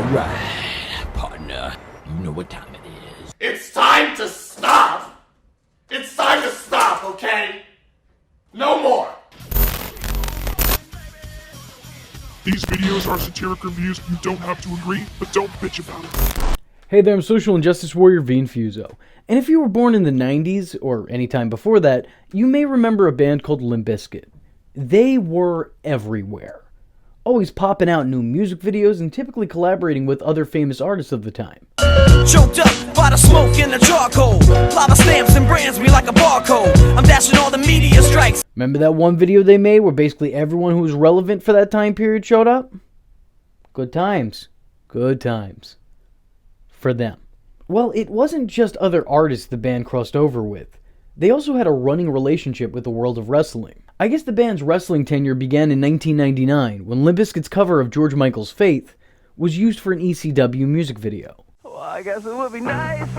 Alright, partner, you know what time it is. It's time to stop! It's time to stop, okay? No more! These videos are satiric reviews. You don't have to agree, but don't bitch about it. Hey there, I'm Social Injustice Warrior V Infuso. And if you were born in the 90s, or any time before that, you may remember a band called Limp Bizkit. They were everywhere, always popping out new music videos and typically collaborating with other famous artists of the time. Choked up by the smoke and the charcoal. Lava stamps and brands me like a barcode. I'm dashing all the media strikes. Remember that one video they made where basically everyone who was relevant for that time period showed up? Good times. Good times. For them. Well, it wasn't just other artists the band crossed over with. They also had a running relationship with the world of wrestling. I guess the band's wrestling tenure began in 1999 when Limp Bizkit's cover of George Michael's Faith was used for an ECW music video. Well, I guess it would be nice if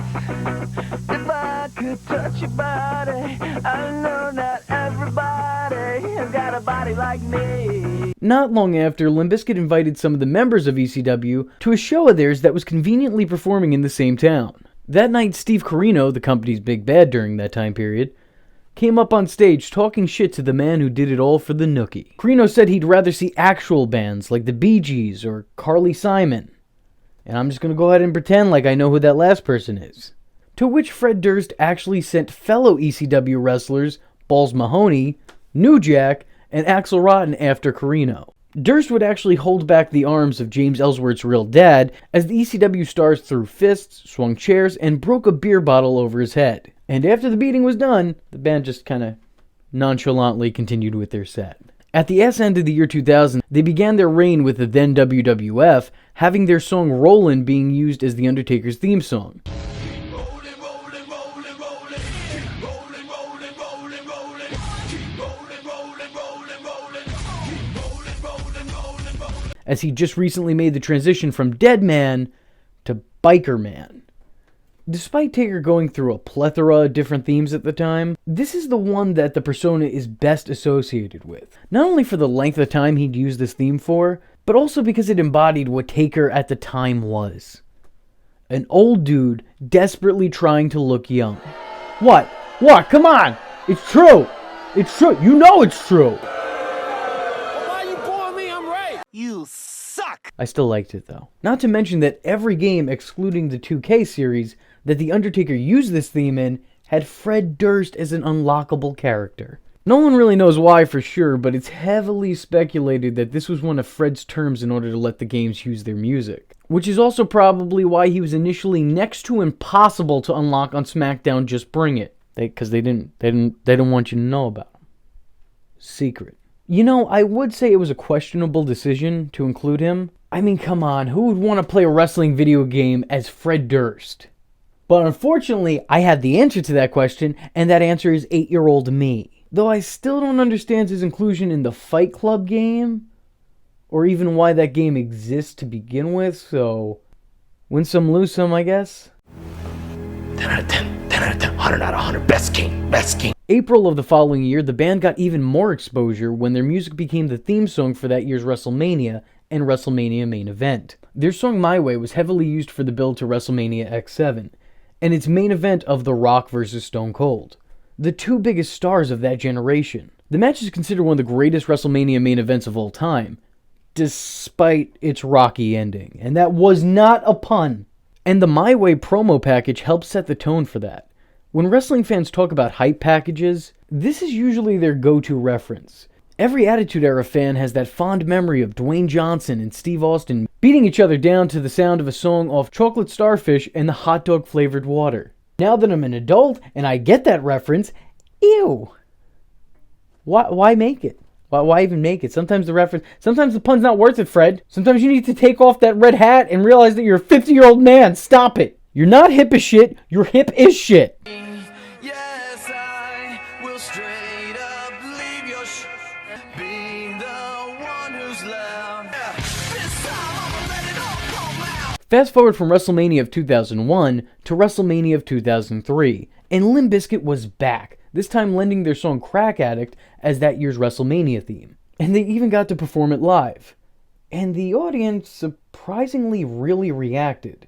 I could touch your body. I know not everybody has got a body like me. Not long after, Limp Bizkit invited some of the members of ECW to a show of theirs that was conveniently performing in the same town. That night, Steve Corino, the company's big bad during that time period, came up on stage talking shit to the man who did it all for the nookie. Corino said he'd rather see actual bands like the Bee Gees or Carly Simon. And I'm just going to go ahead and pretend like I know who that last person is. To which Fred Durst actually sent fellow ECW wrestlers Balls Mahoney, New Jack, and Axl Rotten after Corino. Durst would actually hold back the arms of James Ellsworth's real dad as the ECW stars threw fists, swung chairs, and broke a beer bottle over his head. And after the beating was done, the band just kind of nonchalantly continued with their set. At the end of the year 2000, they began their reign with the then WWF, having their song Rollin' being used as The Undertaker's theme song. As he just recently made the transition from Dead Man to Biker Man. Despite Taker going through a plethora of different themes at the time, this is the one that the persona is best associated with. Not only for the length of time he'd used this theme for, but also because it embodied what Taker at the time was. An old dude desperately trying to look young. What? What? Come on! It's true! It's true! You know it's true! You suck! I still liked it though. Not to mention that every game excluding the 2K series that The Undertaker used this theme in had Fred Durst as an unlockable character. No one really knows why for sure, but it's heavily speculated that this was one of Fred's terms in order to let the games use their music. Which is also probably why he was initially next to impossible to unlock on SmackDown Just Bring It. Because they didn't want you to know about him. Secret. You know, I would say it was a questionable decision to include him. I mean, come on, who would want to play a wrestling video game as Fred Durst? But unfortunately, I had the answer to that question, and that answer is 8-year-old me. Though I still don't understand his inclusion in the Fight Club game, or even why that game exists to begin with, so win some, lose some, I guess. 10 out of 10, 10 out of 10, 100 out of 100, best king, best king. April of the following year, the band got even more exposure when their music became the theme song for that year's WrestleMania and WrestleMania main event. Their song My Way was heavily used for the build to WrestleMania X-Seven, and its main event of The Rock vs. Stone Cold, the two biggest stars of that generation. The match is considered one of the greatest WrestleMania main events of all time, despite its rocky ending, and that was not a pun. And the My Way promo package helped set the tone for that. When wrestling fans talk about hype packages, this is usually their go-to reference. Every Attitude Era fan has that fond memory of Dwayne Johnson and Steve Austin beating each other down to the sound of a song off Chocolate Starfish and the hot dog flavored water. Now that I'm an adult and I get that reference, ew. Why make it? Why even make it? Sometimes the pun's not worth it, Fred. Sometimes you need to take off that red hat and realize that you're a 50-year-old man. Stop it. You're not hip as shit. You're hip as shit. Yes, I will straight up leave your be the one who's left. This time I'ma let it all come out. Fast forward from WrestleMania of 2001 to WrestleMania of 2003, and Limp Bizkit was back, this time lending their song Crack Addict as that year's WrestleMania theme. And they even got to perform it live. and the audience surprisingly really reacted.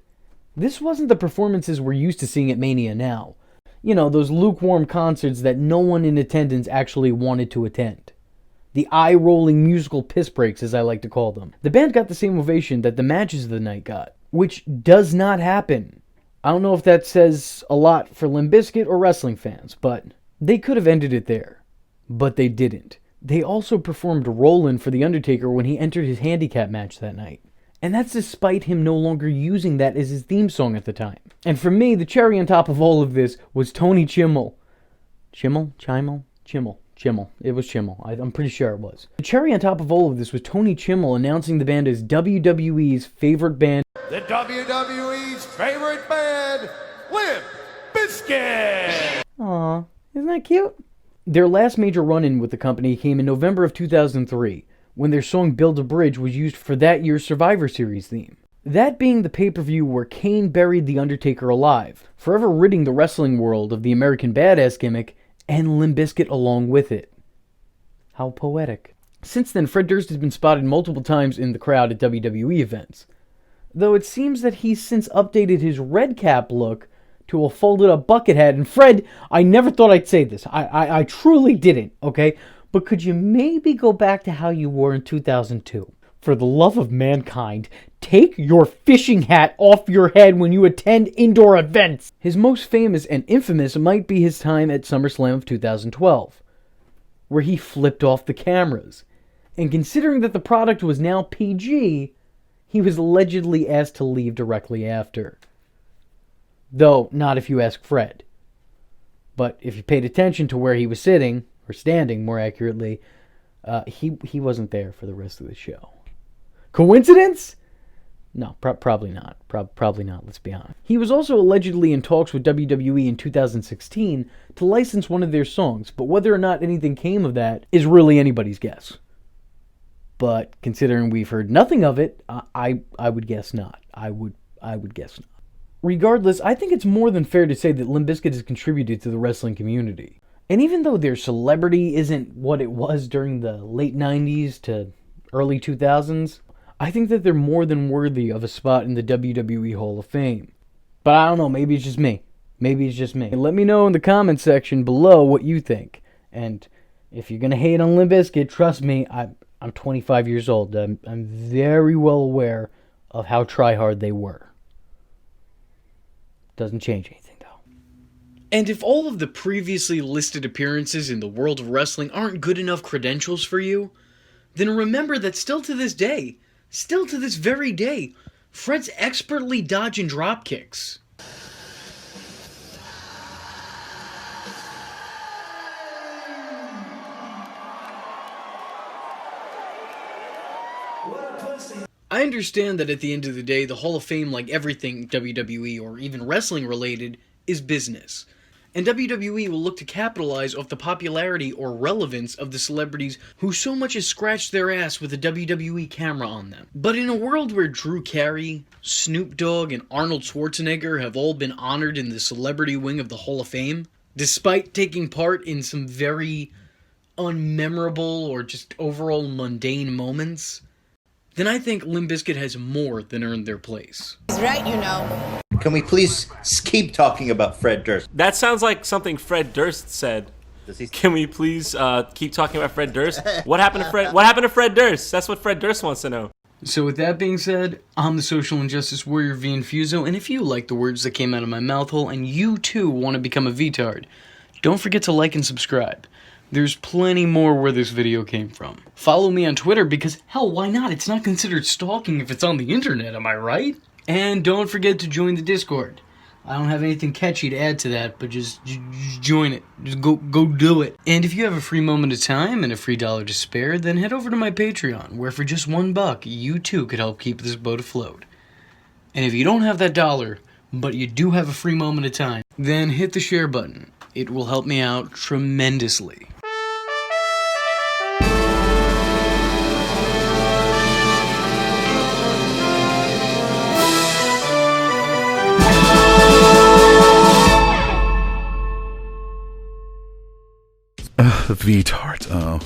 This wasn't the performances we're used to seeing at Mania now. You know, those lukewarm concerts that no one in attendance actually wanted to attend. The eye-rolling musical piss breaks, as I like to call them. The band got the same ovation that the matches of the night got, which does not happen. I don't know if that says a lot for Limp Bizkit or wrestling fans, but they could have ended it there. But they didn't. They also performed Rollin' for The Undertaker when he entered his handicap match that night. And that's despite him no longer using that as his theme song at the time. And for me, the cherry on top of all of this was Tony Chimmel. Chimmel? It was Chimmel. I'm pretty sure it was. The cherry on top of all of this was Tony Chimmel announcing the band as WWE's favorite band. The WWE's favorite band, Limp Bizkit! Aww, isn't that cute? Their last major run-in with the company came in November of 2003, when their song Build a Bridge was used for that year's Survivor Series theme. That being the pay-per-view where Kane buried The Undertaker alive, forever ridding the wrestling world of the American Badass gimmick and Limp Bizkit along with it. How poetic. Since then, Fred Durst has been spotted multiple times in the crowd at WWE events, though it seems that he's since updated his red cap look to a folded up bucket hat. And Fred, I never thought I'd say this. I truly didn't, okay? But could you maybe go back to how you were in 2002? For the love of mankind, take your fishing hat off your head when you attend indoor events. His most famous and infamous might be his time at SummerSlam of 2012, where he flipped off the cameras. And considering that the product was now PG, he was allegedly asked to leave directly after. Though, not if you ask Fred. But if you paid attention to where he was sitting, or standing more accurately, he wasn't there for the rest of the show. Coincidence? No, probably not. Probably not, let's be honest. He was also allegedly in talks with WWE in 2016 to license one of their songs, but whether or not anything came of that is really anybody's guess. But considering we've heard nothing of it, I would guess not. I would guess not. Regardless, I think it's more than fair to say that Limp Bizkit has contributed to the wrestling community. And even though their celebrity isn't what it was during the late 90s to early 2000s, I think that they're more than worthy of a spot in the WWE Hall of Fame. But I don't know, maybe it's just me. And let me know in the comment section below what you think. And if you're going to hate on Limp Bizkit, trust me, I'm 25 years old. I'm very well aware of how try-hard they were. Doesn't change anything, though. And if all of the previously listed appearances in the world of wrestling aren't good enough credentials for you, then remember that still to this very day, Fred's expertly dodging drop kicks. I understand that at the end of the day, the Hall of Fame, like everything WWE or even wrestling related, is business. And WWE will look to capitalize off the popularity or relevance of the celebrities who so much as scratched their ass with a WWE camera on them. But in a world where Drew Carrey, Snoop Dogg, and Arnold Schwarzenegger have all been honored in the celebrity wing of the Hall of Fame, despite taking part in some very unmemorable or just overall mundane moments, then I think Limp Bizkit has more than earned their place. He's right, you know. Can we please keep talking about Fred Durst? That sounds like something Fred Durst said. Can we please keep talking about Fred Durst? What happened to Fred? What happened to Fred Durst? That's what Fred Durst wants to know. So with that being said, I'm the social injustice warrior V Infuso, and if you like the words that came out of my mouth hole and you too want to become a VTard, don't forget to like and subscribe. There's plenty more where this video came from. Follow me on Twitter because, hell, why not? It's not considered stalking if it's on the internet, am I right? And don't forget to join the Discord. I don't have anything catchy to add to that, but just join it. Just go do it. And if you have a free moment of time and a free $1 to spare, then head over to my Patreon, where for just $1, you too could help keep this boat afloat. And if you don't have that $1, but you do have a free moment of time, then hit the share button. It will help me out tremendously. The VTards, oh.